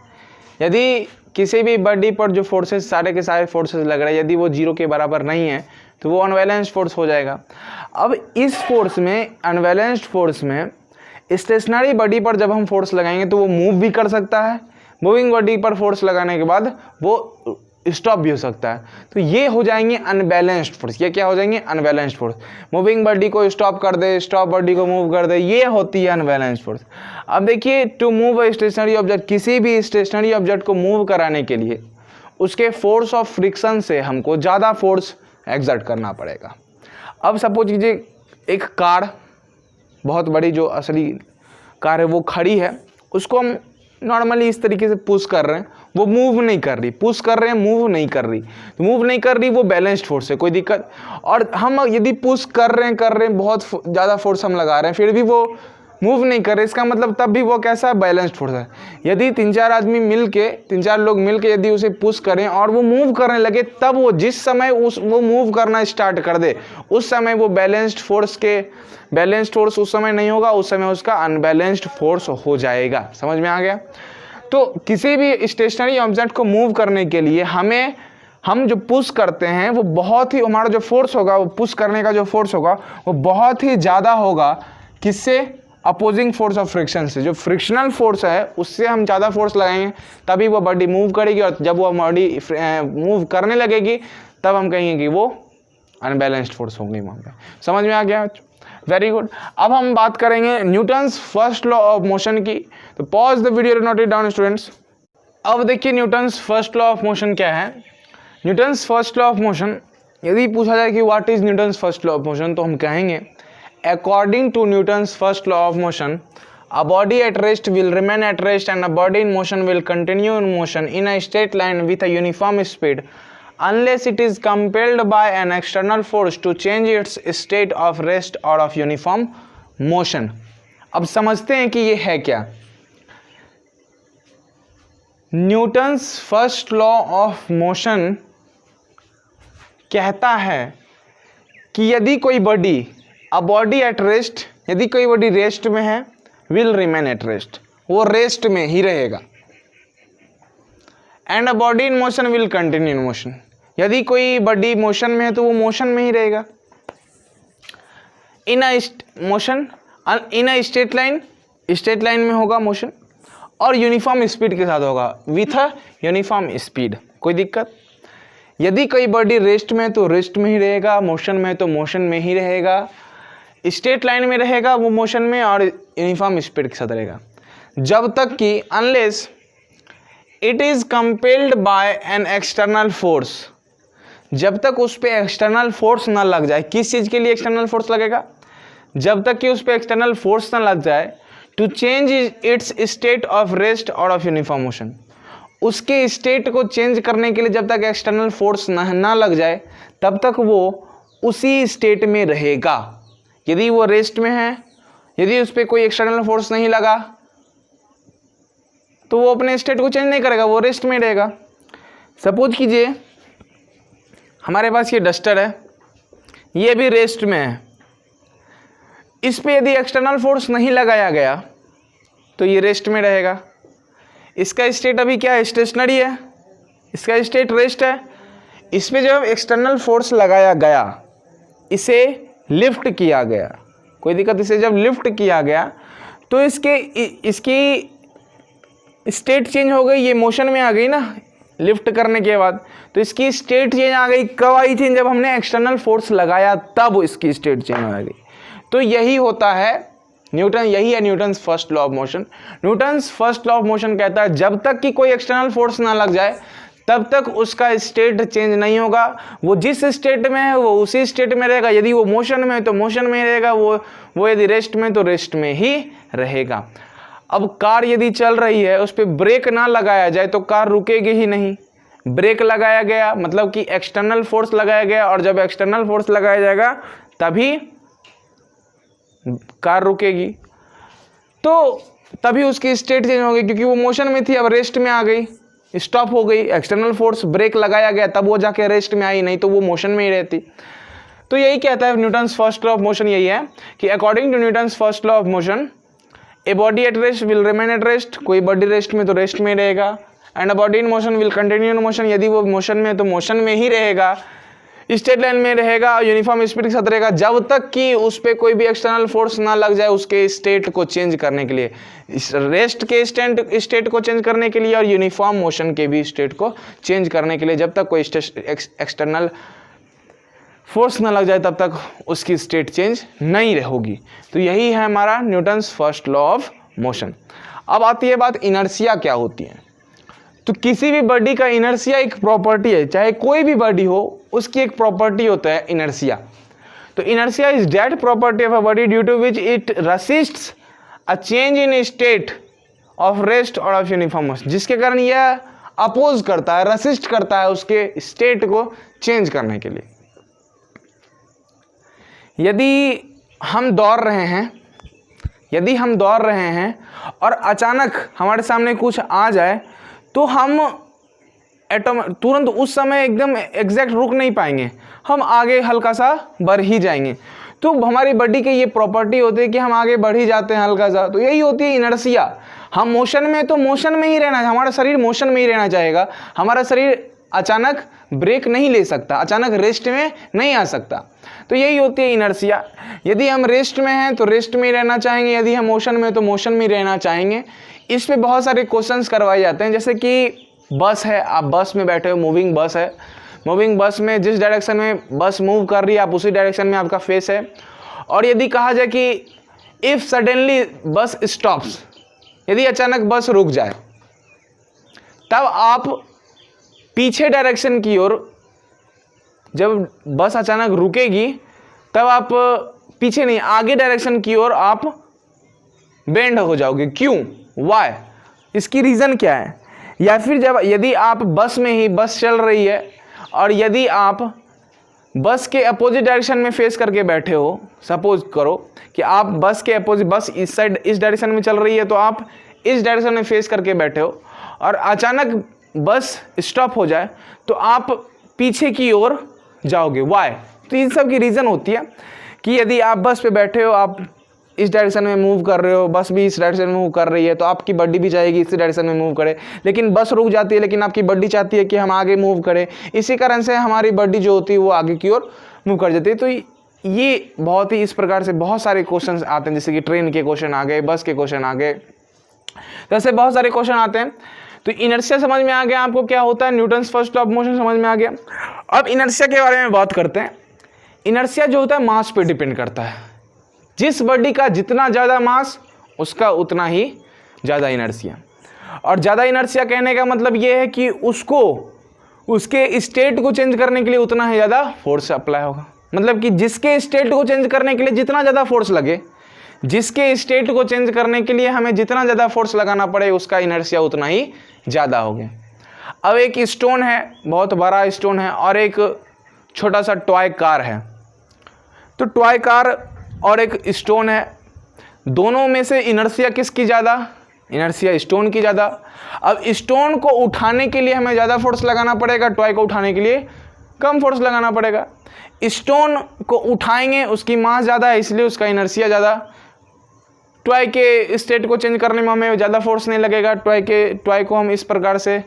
यदि किसी भी बॉडी पर जो फोर्सेस, सारे के सारे फोर्सेस लग रहे हैं, यदि वो जीरो के बराबर नहीं है तो वो अनबैलेंस्ड फोर्स हो जाएगा। अब इस फोर्स में, अनबैलेंस्ड फोर्स में, स्टेशनरी बॉडी पर जब हम फोर्स लगाएंगे तो वो मूव भी कर सकता है, मूविंग बॉडी पर फोर्स लगाने के बाद वो स्टॉप भी हो सकता है। तो ये हो जाएंगे अनबैलेंस्ड फोर्स। ये क्या हो जाएंगे, अनबैलेंस्ड फोर्स। मूविंग बॉडी को स्टॉप कर दे, स्टॉप बॉडी को मूव कर दे, ये होती है अनबैलेंस्ड फोर्स। अब देखिए to move a stationary object, किसी भी स्टेशनरी ऑब्जेक्ट को मूव कराने के लिए उसके फोर्स ऑफ फ्रिक्शन से हमको ज़्यादा फोर्स एक्सर्ट करना पड़ेगा। अब सपोज कीजिए एक कार, बहुत बड़ी जो असली कार है वो खड़ी है, उसको हम नॉर्मली इस तरीके से पुश कर रहे हैं, वो मूव नहीं कर रही, पुश कर रहे हैं मूव नहीं कर रही, तो मूव नहीं कर रही वो बैलेंस्ड फोर्स है, कोई दिक्कत। और हम यदि पुश कर रहे हैं बहुत ज़्यादा फोर्स हम लगा रहे हैं, फिर भी वो मूव नहीं कर रहे, इसका मतलब तब भी वो कैसा बैलेंस्ड फोर्स है। यदि 3-4 लोग मिलके यदि उसे पुश करें और वो मूव करने लगे, तब वो जिस समय वो मूव करना स्टार्ट कर दे उस समय वो बैलेंस्ड फोर्स उस समय नहीं होगा, उस समय उसका अनबैलेंस्ड फोर्स हो जाएगा। समझ में आ गया? तो किसी भी स्टेशनरी ऑब्जेक्ट को मूव करने के लिए हम जो पुश करते हैं वो बहुत ही, हमारा जो फोर्स होगा, वो पुश करने का जो फोर्स होगा वो बहुत ही ज़्यादा होगा। किससे? अपोजिंग फोर्स ऑफ फ्रिक्शन से। जो फ्रिक्शनल फोर्स है उससे हम ज़्यादा फोर्स लगाएंगे तभी वो बॉडी मूव करेगी, और जब वो बॉडी मूव करने लगेगी तब हम कहेंगे कि वो अनबैलेंस्ड फोर्स होगी वहाँ पे। समझ में आ गया? Very good. अब हम बात करेंगे Newton's first law of motion की। तो pause the video, note it down students. अब देखिए Newton's first law of motion क्या है। Newton's first law of motion, यदि पूछा जाए कि what is Newton's first law of motion, तो हम कहेंगे according to Newton's first law of motion, a body at rest will remain at rest and a body in motion will continue in motion in a straight line with a uniform speed unless it is compelled by an external force to change its state of rest or of uniform motion। अब समझते हैं कि ये है क्या। Newton's first law of motion कहता है कि यदि कोई body, a body at rest, यदि कोई बॉडी रेस्ट में है, विल रिमेन एट रेस्ट, वो रेस्ट में ही रहेगा। And a body in motion will continue in motion, यदि कोई बॉडी मोशन में है तो वो मोशन में ही रहेगा। In a motion, in a straight line में होगा मोशन, और यूनिफॉर्म स्पीड के साथ होगा, विथ अ यूनिफॉर्म स्पीड। कोई दिक्कत? यदि कोई बॉडी रेस्ट में है तो रेस्ट में ही रहेगा, मोशन में है तो मोशन में ही रहेगा, स्ट्रेट लाइन में रहेगा वो मोशन में, और यूनिफॉर्म स्पीड के साथ रहेगा, जब तक कि unless it is compelled bye an external force, जब तक उस पर एक्सटर्नल फोर्स ना लग जाए। किस चीज़ के लिए एक्सटर्नल फोर्स लगेगा? जब तक कि उस पर एक्सटर्नल फोर्स ना लग जाए, to change its state of rest और ऑफ यूनिफॉर्म मोशन, उसके स्टेट को चेंज करने के लिए जब तक एक्सटर्नल फोर्स ना लग जाए तब तक वो उसी स्टेट में रहेगा। यदि वो रेस्ट में है, यदि उस पर कोई एक्सटर्नल फोर्स नहीं लगा तो वो अपने स्टेट को चेंज नहीं करेगा, वो रेस्ट में रहेगा। सपोज कीजिए हमारे पास ये डस्टर है, ये भी रेस्ट में है, इस पे यदि एक्सटर्नल फोर्स नहीं लगाया गया तो ये रेस्ट में रहेगा। इसका स्टेट अभी क्या है? स्टेशनरी है, इसका स्टेट रेस्ट है। इस पे जब एक्सटर्नल फोर्स लगाया गया, इसे लिफ्ट किया गया, कोई दिक्कत? इसे जब लिफ्ट किया गया तो इसकी स्टेट चेंज हो गई, ये मोशन में आ गई ना लिफ्ट करने के बाद, तो इसकी स्टेट चेंज आ गई। कब आई थी? जब हमने एक्सटर्नल फोर्स लगाया तब इसकी स्टेट चेंज आ गई। तो यही होता है यही है Newton's first law of motion. Newton's first law of motion कहता है जब तक कि कोई एक्सटर्नल फोर्स ना लग जाए तब तक उसका स्टेट चेंज नहीं होगा, वो जिस स्टेट में है वो उसी स्टेट में रहेगा। यदि वो मोशन में है तो मोशन में ही रहेगा, वो यदि रेस्ट में तो रेस्ट में ही रहेगा। अब कार यदि चल रही है, उस पर ब्रेक ना लगाया जाए तो कार रुकेगी ही नहीं। ब्रेक लगाया गया मतलब कि एक्सटर्नल फोर्स लगाया गया, और जब एक्सटर्नल फोर्स लगाया जाएगा तभी कार रुकेगी, तो तभी उसकी स्टेट चेंज होगी, क्योंकि वो मोशन में थी अब रेस्ट में आ गई, स्टॉप हो गई। एक्सटर्नल फोर्स ब्रेक लगाया गया तब वो जाके रेस्ट में आई, नहीं तो वो मोशन में ही रहती। तो यही कहता है Newton's first law of motion, यही है कि according to Newton's first law of motion, a body at rest will remain at rest, कोई बॉडी रेस्ट में तो रेस्ट में रहेगा, and a body in motion will continue in motion, यदि वो मोशन में है तो मोशन में ही रहेगा, स्ट्रेट लाइन में रहेगा, यूनिफॉर्म स्पीड के साथ रहेगा, जब तक कि उस पर कोई भी एक्सटर्नल फोर्स ना लग जाए उसके स्टेट को चेंज करने के लिए, रेस्ट के स्टेट को चेंज करने के लिए और यूनिफॉर्म मोशन के भी स्टेट को चेंज करने के लिए, जब तक कोई एक्सटर्नल फोर्स ना लग जाए तब तक उसकी स्टेट चेंज नहीं होगी। तो यही है हमारा Newton's first law of motion. अब आती है बात इनर्शिया क्या होती है। तो किसी भी बॉडी का इनर्शिया एक प्रॉपर्टी है, चाहे कोई भी बॉडी हो उसकी एक प्रॉपर्टी होता है इनर्शिया। तो inertia is that property of a body due to which it resists a change in state of rest और ऑफ यूनिफॉर्म मोशन, जिसके कारण यह अपोज करता है, रेसिस्ट करता है उसके स्टेट को चेंज करने के लिए। यदि हम दौड़ रहे हैं, यदि हम दौड़ रहे हैं और अचानक हमारे सामने कुछ आ जाए तो हम तुरंत उस समय एकदम एग्जैक्ट रुक नहीं पाएंगे, हम आगे हल्का सा बढ़ ही जाएंगे। तो हमारी बॉडी की ये प्रॉपर्टी होती है कि हम आगे बढ़ ही जाते हैं हल्का सा। तो यही होती है इनर्शिया। हम मोशन में तो मोशन में ही रहना, हमारा शरीर मोशन में ही रहना चाहेगा। हमारा शरीर अचानक ब्रेक नहीं ले सकता, अचानक रेस्ट में नहीं आ सकता। तो यही होती है इनर्शिया। यदि हम रेस्ट में हैं तो रेस्ट में ही रहना चाहेंगे, यदि हम मोशन में तो मोशन में ही रहना चाहेंगे। इस पे बहुत सारे क्वेश्चंस करवाए जाते हैं, जैसे कि बस है, आप बस में बैठे हो, मूविंग बस है, मूविंग बस में जिस डायरेक्शन में बस मूव कर रही है आप उसी डायरेक्शन में आपका फेस है। और यदि कहा जाए कि इफ़ सडनली बस स्टॉप्स, यदि अचानक बस रुक जाए, तब आप पीछे डायरेक्शन की ओर, जब बस अचानक रुकेगी तब आप पीछे नहीं आगे डायरेक्शन की ओर आप बेंड हो जाओगे। क्यों, वाई, इसकी रीज़न क्या है? या फिर यदि आप बस में ही, बस चल रही है और यदि आप बस के अपोजिट डायरेक्शन में फेस करके बैठे हो, सपोज करो कि आप बस के अपोजिट, बस इस साइड इस डायरेक्शन में चल रही है तो आप इस डायरेक्शन में फेस करके बैठे हो और अचानक बस स्टॉप हो जाए तो आप पीछे की ओर जाओगे। वाई? तो इन सब की रीज़न होती है कि यदि आप बस पे बैठे हो, आप इस डायरेक्शन में मूव कर रहे हो, बस भी इस डायरेक्शन में मूव कर रही है, तो आपकी बॉडी भी चाहेगी इसी डायरेक्शन में मूव करे, लेकिन बस रुक जाती है, लेकिन आपकी बॉडी चाहती है कि हम आगे मूव करें। इसी कारण से हमारी बॉडी जो होती है वो आगे की ओर मूव कर जाती है। तो ये बहुत ही इस प्रकार से बहुत सारे क्वेश्चन आते हैं, जैसे कि ट्रेन के क्वेश्चन आ गए, बस के क्वेश्चन आ गए, तो ऐसे बहुत सारे क्वेश्चन आते हैं। तो इनर्शिया समझ में आ गया आपको क्या होता है, Newton's first law of motion समझ में आ गया। अब इनर्शिया के बारे में बात करते हैं। इनर्शिया जो होता है मास पे डिपेंड करता है। जिस बॉडी का जितना ज़्यादा मास उसका उतना ही ज़्यादा इनर्शिया। और ज़्यादा इनर्शिया कहने का मतलब ये है कि उसको उसके स्टेट को चेंज करने के लिए उतना ही ज़्यादा फोर्स अप्लाई होगा। मतलब कि जिसके स्टेट को चेंज करने के लिए जितना ज़्यादा फोर्स लगे, जिसके स्टेट को चेंज करने के लिए हमें जितना ज़्यादा फोर्स लगाना पड़े, उसका इनर्शिया उतना ही ज़्यादा हो गया। अब एक स्टोन है, बहुत बड़ा स्टोन है, और एक छोटा सा टॉय कार है। तो टॉय कार और एक स्टोन है, दोनों में से इनर्शिया किसकी ज़्यादा? इनर्शिया स्टोन की ज़्यादा। अब स्टोन को उठाने के लिए हमें ज़्यादा फोर्स लगाना पड़ेगा, टॉय को उठाने के लिए कम फोर्स लगाना पड़ेगा। स्टोन को उठाएंगे, उसकी मास ज़्यादा है इसलिए उसका इनर्शिया ज़्यादा। टॉय के स्टेट को चेंज करने में हमें ज़्यादा फोर्स नहीं लगेगा, टॉय को हम इस प्रकार से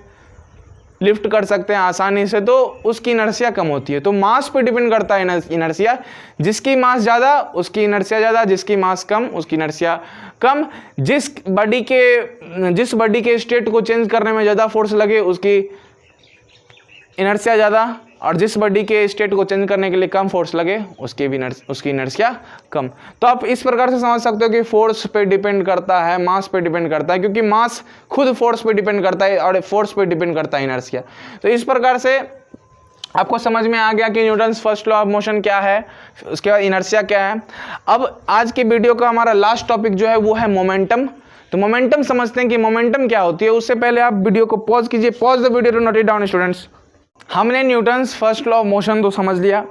लिफ्ट कर सकते हैं आसानी से, तो उसकी इनर्शिया कम होती है। तो मास पे डिपेंड करता है इनर्शिया। जिसकी मास ज़्यादा उसकी इनर्शिया ज़्यादा, जिसकी मास कम उसकी इनर्शिया कम। जिस बॉडी के स्टेट को चेंज करने में ज़्यादा फोर्स लगे उसकी इनर्शिया ज़्यादा, और जिस बॉडी के स्टेट को चेंज करने के लिए कम फोर्स लगे उसकी इनर्शिया कम। तो आप इस प्रकार से समझ सकते हो कि फोर्स पे डिपेंड करता है, मास पे डिपेंड करता है, क्योंकि मास खुद फोर्स पे डिपेंड करता है और फोर्स पे डिपेंड करता है इनर्शिया। तो इस प्रकार से आपको समझ में आ गया कि Newton's first law of motion क्या है, उसके बाद इनर्शिया क्या है। अब आज के वीडियो का हमारा लास्ट टॉपिक जो है वो है मोमेंटम। तो मोमेंटम समझते हैं कि मोमेंटम क्या होती है। उससे पहले आप वीडियो को पॉज कीजिए, pause the video to note it down students. हमने Newton's first law of motion तो समझ लिया।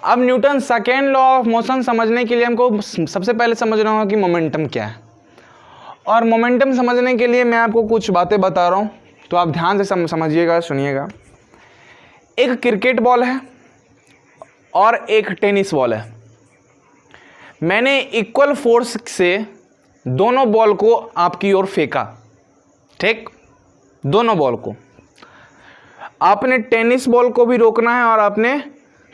अब Newton second law of motion समझने के लिए हमको सबसे पहले समझना होगा कि मोमेंटम क्या है। और मोमेंटम समझने के लिए मैं आपको कुछ बातें बता रहा हूँ, तो आप ध्यान से समझिएगा, सुनिएगा। एक क्रिकेट बॉल है और एक टेनिस बॉल है। मैंने इक्वल फोर्स से दोनों बॉल को आपकी ओर फेंका, ठीक, दोनों बॉल को। आपने टेनिस बॉल को भी रोकना है और आपने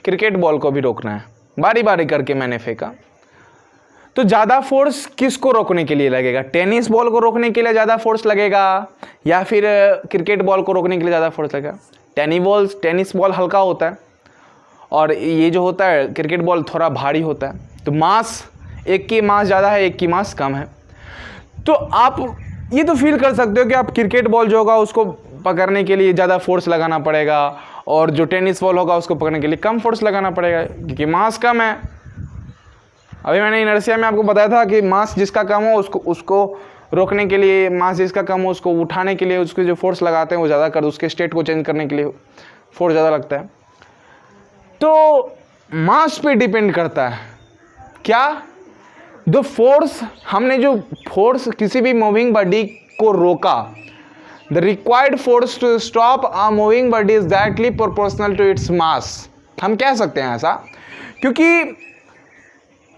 क्रिकेट बॉल को भी रोकना है, बारी बारी करके मैंने फेंका। तो ज़्यादा फोर्स किसको रोकने के लिए लगेगा? टेनिस बॉल को रोकने के लिए ज़्यादा फोर्स लगेगा या फिर क्रिकेट बॉल को रोकने के लिए ज़्यादा फोर्स लगेगा? टेनिस बॉल हल्का होता है और ये जो होता है क्रिकेट बॉल थोड़ा भारी होता है। तो मास, एक की मास ज़्यादा है, एक की मास कम है। तो आप ये तो फील कर सकते हो कि आप क्रिकेट बॉल जो होगा उसको पकड़ने के लिए ज़्यादा फोर्स लगाना पड़ेगा और जो टेनिस बॉल होगा उसको पकड़ने के लिए कम फोर्स लगाना पड़ेगा, क्योंकि मास कम है। अभी मैंने इनर्शिया में आपको बताया था कि मास जिसका कम हो उसको रोकने के लिए, मास जिसका कम हो उसको उठाने के लिए उसके जो फोर्स लगाते हैं वो ज़्यादा कर, उसके स्टेट को चेंज करने के लिए फोर्स ज़्यादा लगता है। तो मास पे डिपेंड करता है क्या? द फोर्स, हमने जो फोर्स किसी भी मूविंग बॉडी को रोका, the required force to stop a moving body is directly proportional to its mass. हम कह सकते हैं ऐसा क्योंकि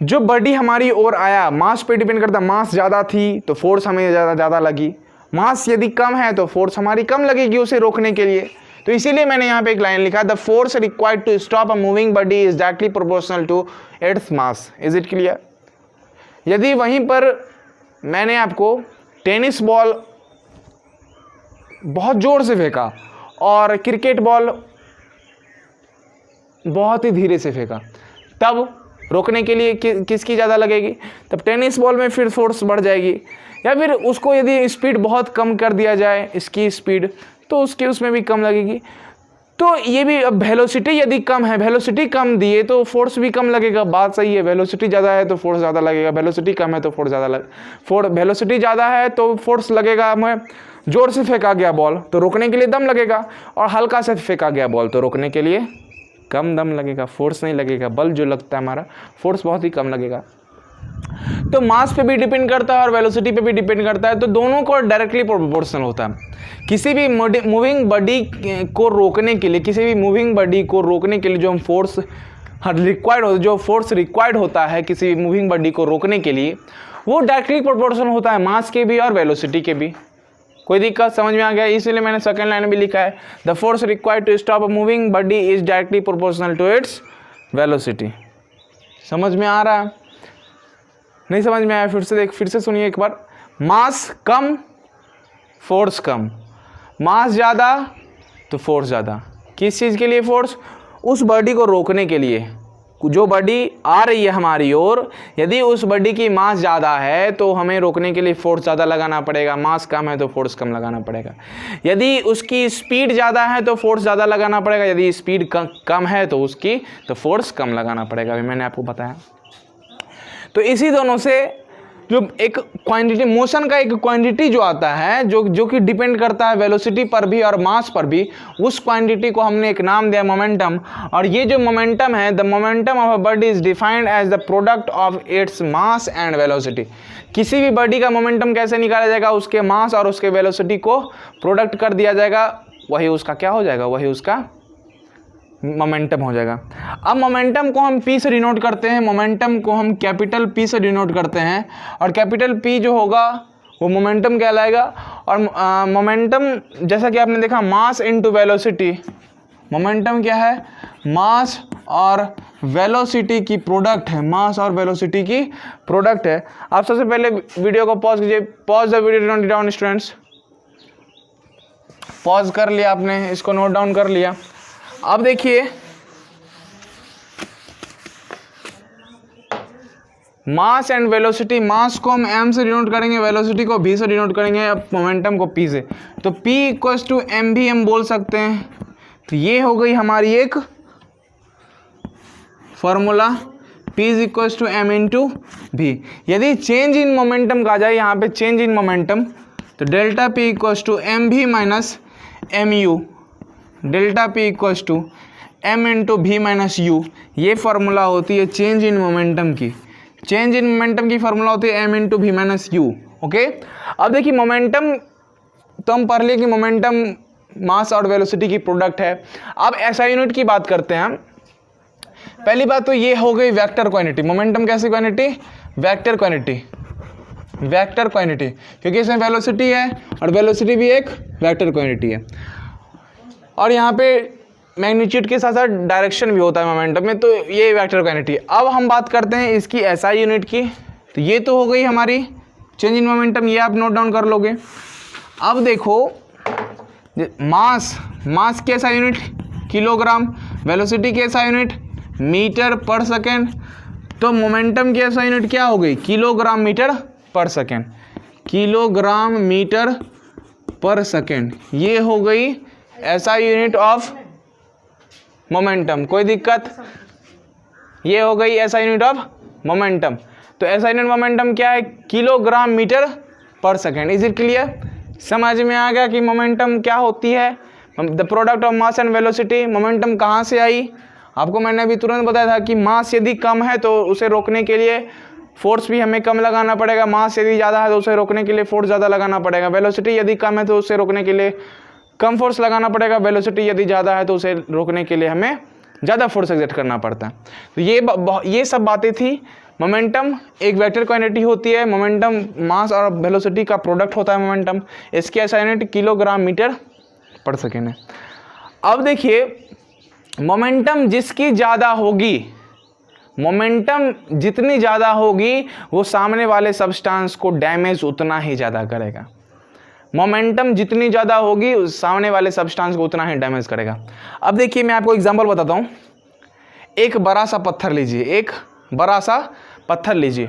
जो बॉडी हमारी ओर आया मास पे डिपेंड करता है। मास ज़्यादा थी तो फोर्स हमें ज़्यादा लगी, मास यदि कम है तो फोर्स हमारी कम लगेगी उसे रोकने के लिए। तो इसीलिए मैंने यहाँ पे एक लाइन लिखा, the force required to stop a moving body is directly proportional to its mass. Is it clear? यदि वहीं पर मैंने आपको टेनिस बॉल बहुत जोर से फेंका और क्रिकेट बॉल बहुत ही धीरे से फेंका, तब रोकने के लिए किसकी ज़्यादा लगेगी? तब टेनिस बॉल में फिर फोर्स बढ़ जाएगी। या फिर उसको यदि स्पीड बहुत कम कर दिया जाए, इसकी स्पीड, तो उसमें भी कम लगेगी। तो ये भी, अब वेलोसिटी यदि कम है, वेलोसिटी कम दिए तो फोर्स भी कम लगेगा। बात सही है, वेलोसिटी ज़्यादा है तो फोर्स ज़्यादा लगेगा, वेलोसिटी कम है तो फोर्स ज़्यादा वेलोसिटी ज़्यादा है तो फोर्स लगेगा हमें। जोर से फेंका गया बॉल तो रोकने के लिए दम लगेगा, और हल्का से फेंका गया बॉल तो रोकने के लिए कम दम लगेगा, फोर्स नहीं लगेगा। बल जो लगता है हमारा, फोर्स बहुत ही कम लगेगा। तो मास पे भी डिपेंड करता है और वेलोसिटी पे भी डिपेंड करता है, तो दोनों को डायरेक्टली प्रोपोर्शनल होता है। किसी भी मूविंग बॉडी को रोकने के लिए, किसी भी मूविंग बॉडी को रोकने के लिए जो हम फोर्स रिक्वायर्ड हो, जो फोर्स रिक्वायर्ड होता है किसी भी मूविंग बॉडी को रोकने के लिए, वो डायरेक्टली प्रोपोर्शनल होता है मास के भी और वेलोसिटी के भी। कोई दिक्कत समझ में आ गया? इसलिए मैंने सेकंड लाइन में भी लिखा है, the force required to stop a moving body is directly proportional to its velocity. समझ में आ रहा है? नहीं समझ में आया? फिर से सुनिए एक बार। मास कम, फोर्स कम, मास ज़्यादा तो फोर्स ज़्यादा। किस चीज़ के लिए फोर्स? उस बॉडी को रोकने के लिए। जो बॉडी आ रही है हमारी ओर, यदि उस बॉडी की मास ज़्यादा है तो हमें रोकने के लिए फोर्स ज़्यादा लगाना पड़ेगा, मास कम है तो फोर्स कम लगाना पड़ेगा। यदि उसकी स्पीड ज़्यादा है तो फोर्स ज़्यादा लगाना पड़ेगा, यदि स्पीड कम है तो फोर्स कम लगाना पड़ेगा। अभी मैंने आपको बताया। तो इसी दोनों से जो एक क्वांटिटी, मोशन का एक क्वांटिटी जो आता है, जो कि डिपेंड करता है वेलोसिटी पर भी और मास पर भी, उस क्वांटिटी को हमने एक नाम दिया मोमेंटम। और ये जो मोमेंटम है, the momentum of a body is defined as the product of its mass and velocity. किसी भी बॉडी का मोमेंटम कैसे निकाला जाएगा? उसके मास और उसके वेलोसिटी को प्रोडक्ट कर दिया जाएगा, वही उसका क्या हो जाएगा? वही उसका मोमेंटम हो जाएगा। अब मोमेंटम को हम पी से डिनोट करते हैं, मोमेंटम को हम कैपिटल पी से डिनोट करते हैं, और कैपिटल पी जो होगा वो मोमेंटम कहलाएगा। और मोमेंटम जैसा कि आपने देखा, मास इनटू वेलोसिटी, मोमेंटम क्या है? मास और वेलोसिटी की प्रोडक्ट है, मास और वेलोसिटी की प्रोडक्ट है। आप सबसे पहले वीडियो को पॉज कीजिए, pause the video, note down students. Pause कर लिया आपने, इसको नोट डाउन कर लिया। अब देखिए, मास एंड वेलोसिटी, मास को हम m से डिनोट करेंगे, वेलोसिटी को v से डिनोट करेंगे, अब मोमेंटम को p से। तो p इक्वल्स टू एम भी हम बोल सकते हैं। तो ये हो गई हमारी एक formula, p is equals to m into v। यदि चेंज इन मोमेंटम का जाए यहाँ पे, चेंज इन मोमेंटम, तो delta p equals to m v minus m u, delta p equals to m into v minus u. ये formula होती है change in momentum की। चेंज इन मोमेंटम की फार्मूला होती है m into v minus u. Okay, अब देखिए momentum तो हम पढ़ लिए कि मोमेंटम मास और वेलोसिटी की प्रोडक्ट है। अब ऐसा यूनिट की बात करते हैं। पहली बात तो ये हो गई वेक्टर क्वांटिटी। मोमेंटम कैसी quantity? Vector quantity, vector quantity, क्योंकि इसमें वेलोसिटी है और वेलोसिटी भी एक वेक्टर क्वांटिटी है। और यहाँ पे मैग्नीट्यूड के साथ साथ डायरेक्शन भी होता है मोमेंटम में, तो ये वेक्टर क्वांटिटी। अब हम बात करते हैं इसकी एसआई यूनिट की। तो ये तो हो गई हमारी चेंज इन मोमेंटम, ये आप नोट डाउन कर लोगे। अब देखो मास, मास की एसआई यूनिट किलोग्राम, वेलोसिटी की एसआई यूनिट मीटर पर सेकेंड। तो मोमेंटम की एसआई यूनिट क्या हो गई? किलोग्राम मीटर पर सेकेंड, किलोग्राम मीटर पर सेकेंड। ये हो गई ऐसा यूनिट ऑफ मोमेंटम। कोई दिक्कत? ये हो गई ऐसा यूनिट ऑफ मोमेंटम। तो ऐसा यूनिट मोमेंटम क्या है? किलोग्राम मीटर पर सेकेंड। Is it clear? समझ में आ गया कि मोमेंटम क्या होती है? The product of mass and velocity. Momentum कहाँ से आई? आपको मैंने अभी तुरंत बताया था कि मास यदि कम है तो उसे रोकने के लिए फोर्स भी हमें कम लगाना पड़ेगा। मास यदि ज़्यादा है तो उसे रोकने के लिए फोर्स ज़्यादा लगाना पड़ेगा। वेलोसिटी यदि कम है तो उसे रोकने के लिए कम फोर्स लगाना पड़ेगा। वेलोसिटी यदि ज़्यादा है तो उसे रोकने के लिए हमें ज़्यादा फोर्स एक्सर्ट करना पड़ता है। तो ये सब बातें थी। मोमेंटम एक वेक्टर क्वांटिटी होती है। मोमेंटम मास और वेलोसिटी का प्रोडक्ट होता है मोमेंटम। इसकी SI यूनिट किलोग्राम मीटर पर सेकेंड है। अब देखिए, मोमेंटम जिसकी ज़्यादा होगी, मोमेंटम जितनी ज़्यादा होगी वो सामने वाले सब्सटेंस को डैमेज उतना ही ज़्यादा करेगा। मोमेंटम जितनी ज़्यादा होगी उस सामने वाले सब्सटेंस को उतना ही डैमेज करेगा। अब देखिए, मैं आपको एग्जांपल बताता हूँ। एक बड़ा सा पत्थर लीजिए, एक बड़ा सा पत्थर लीजिए,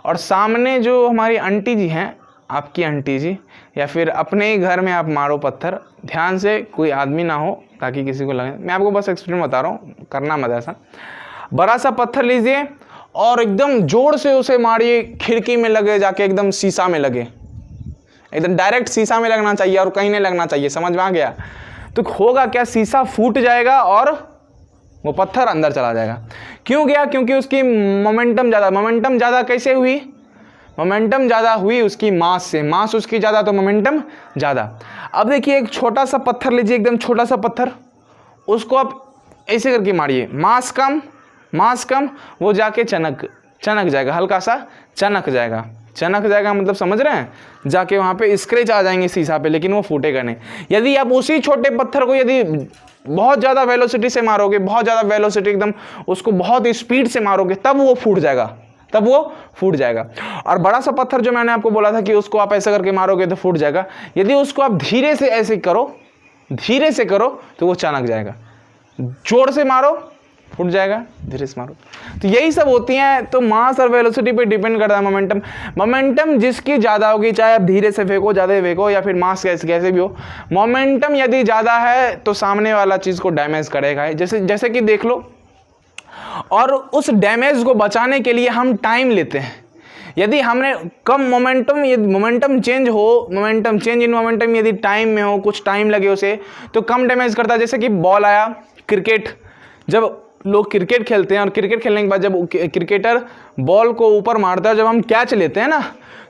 और सामने जो हमारी आंटी जी हैं, आपकी आंटी जी, या फिर अपने ही घर में आप मारो पत्थर। ध्यान से, कोई आदमी ना हो ताकि किसी को लगे। मैं आपको बस एक्सपीरियंस बता रहा हूँ, करना मत ऐसा। बड़ा सा पत्थर लीजिए और एकदम जोर से उसे मारिए, खिड़की में लगे, जाके एकदम शीशा में लगे। एकदम डायरेक्ट शीशा में लगना चाहिए और कहीं नहीं लगना चाहिए, समझ में आ गया? तो होगा क्या, शीशा फूट जाएगा और वो पत्थर अंदर चला जाएगा। क्यों गया? क्योंकि उसकी मोमेंटम ज़्यादा। मोमेंटम ज़्यादा कैसे हुई? मोमेंटम ज़्यादा हुई उसकी मास से। मास उसकी ज़्यादा तो मोमेंटम ज़्यादा। अब देखिए, एक छोटा सा पत्थर लीजिए, एकदम छोटा सा पत्थर, उसको आप ऐसे करके मारिए, मास कम, वो जाके चनक जाएगा, हल्का सा चनक जाएगा मतलब समझ रहे हैं? जाके वहाँ पे स्क्रैच आ जाएंगे शीशा पे, लेकिन वो फूटेगा नहीं। यदि आप उसी छोटे पत्थर को यदि बहुत ज़्यादा वेलोसिटी से मारोगे, बहुत ज़्यादा वेलोसिटी, एकदम उसको बहुत स्पीड से मारोगे, तब वो फूट जाएगा। और बड़ा सा पत्थर जो मैंने आपको बोला था कि उसको आप ऐसा करके मारोगे तो फूट जाएगा, यदि उसको आप धीरे से ऐसे करो तो वो चनक जाएगा। जोर से मारो फूट जाएगा, धीरे से मारो। तो यही सब होती हैं। तो मास और वेलोसिटी पे डिपेंड करता है मोमेंटम जिसकी ज़्यादा होगी, चाहे आप धीरे से फेंको, ज़्यादा फेंको, या फिर मास कैसे भी हो, मोमेंटम यदि ज़्यादा है तो सामने वाला चीज़ को डैमेज करेगा। जैसे कि देख लो, और उस डैमेज को बचाने के लिए हम टाइम लेते हैं। यदि हमने कम मोमेंटम चेंज इन मोमेंटम यदि टाइम में हो, कुछ टाइम लगे उसे, तो कम डैमेज करता है। जैसे कि बॉल आया, क्रिकेट, जब लोग क्रिकेट खेलते हैं और क्रिकेट खेलने के बाद जब क्रिकेटर बॉल को ऊपर मारता है, जब हम कैच लेते हैं ना,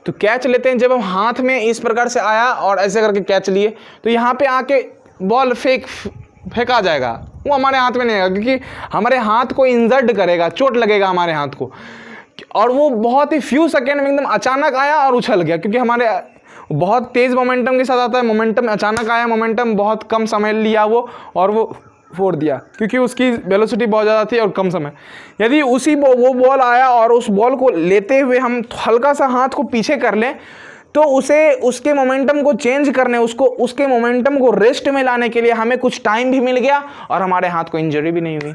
तो कैच लेते हैं, जब हम हाथ में इस प्रकार से आया और ऐसे करके कैच लिए, तो यहाँ पे आके बॉल फेंका जाएगा, वो हमारे हाथ में नहीं आएगा, क्योंकि हमारे हाथ को इंजर्ड करेगा, चोट लगेगा हमारे हाथ को। और वो बहुत ही फ्यू सेकेंड में एकदम अचानक आया और उछल गया, क्योंकि हमारे बहुत तेज़ मोमेंटम के साथ आता है। मोमेंटम अचानक आया, मोमेंटम बहुत कम समय लिया वो, और वो फोड़ दिया, क्योंकि उसकी वेलोसिटी बहुत ज़्यादा थी और कम समय। यदि वो बॉल आया और उस बॉल को लेते हुए हम हल्का सा हाथ को पीछे कर लें, तो उसके मोमेंटम को चेंज करने, उसके मोमेंटम को रेस्ट में लाने के लिए हमें कुछ टाइम भी मिल गया और हमारे हाथ को इंजरी भी नहीं हुई।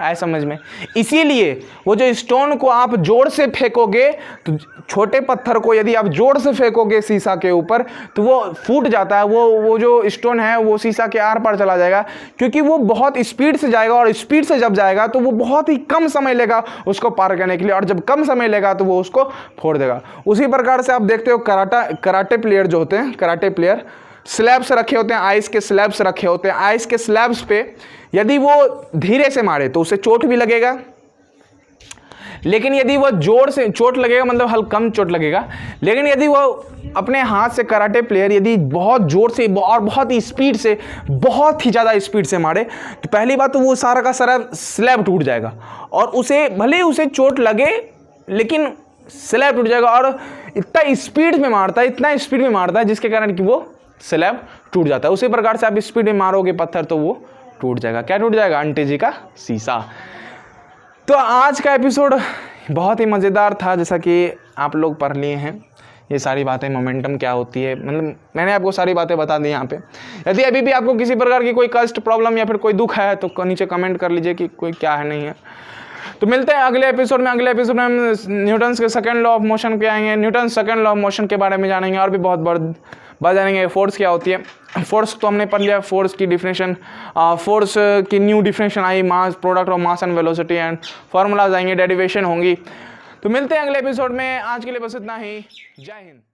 आए समझ में? इसीलिए वो जो स्टोन को आप जोर से फेंकोगे, तो छोटे पत्थर को यदि आप जोर से फेंकोगे शीशा के ऊपर, तो वो फूट जाता है। वो जो स्टोन है वो शीशा के आर पार चला जाएगा, क्योंकि वो बहुत स्पीड से जाएगा, और स्पीड से जब जाएगा तो वो बहुत ही कम समय लेगा उसको पार करने के लिए, और जब कम समय लेगा तो वो उसको फोड़ देगा। उसी प्रकार से आप देखते हो कराटे प्लेयर जो होते हैं, कराटे प्लेयर स्लैब्स रखे होते हैं, आइस के स्लैब्स रखे होते हैं। आइस के स्लैब्स पे यदि वो धीरे से मारे तो उसे चोट भी लगेगा, लेकिन यदि वो जोर से चोट लगेगा, मतलब कम चोट लगेगा। लेकिन यदि वो अपने हाथ से कराटे प्लेयर यदि बहुत जोर से और बहुत ही स्पीड से, बहुत ही ज़्यादा स्पीड से मारे, तो पहली बात तो वो सारा का सारा स्लैब टूट जाएगा, और उसे भले ही उसे चोट लगे लेकिन स्लैब टूट जाएगा। और इतना स्पीड में मारता है जिसके कारण कि वो स्लैब टूट जाता है। उसी प्रकार से आप स्पीड में मारोगे पत्थर तो वो टूट जाएगा। क्या टूट जाएगा? आंटी जी का शीशा। तो आज का एपिसोड बहुत ही मज़ेदार था, जैसा कि आप लोग पढ़ लिए हैं ये सारी बातें, मोमेंटम क्या होती है, मतलब मैंने आपको सारी बातें बता दी यहाँ पे। यदि अभी भी आपको किसी प्रकार की कोई कष्ट, प्रॉब्लम या फिर कोई दुख है तो नीचे कमेंट कर लीजिए कि कोई क्या है, नहीं है। तो मिलते हैं अगले एपिसोड में। अगले एपिसोड में हम न्यूटन्स के सेकंड लॉ ऑफ मोशन पे आएंगे, Newton's second law of motion के बारे में जानेंगे, और भी बहुत बात जानेंगे। फोर्स क्या होती है, फोर्स तो हमने पढ़ लिया, फोर्स की डिफिनेशन, फोर्स की new definition I, mass, product of mass and velocity, and formulas आएंगे, डेरिवेशन होंगी। तो मिलते हैं अगले एपिसोड में। आज के लिए बस इतना ही। जय हिंद।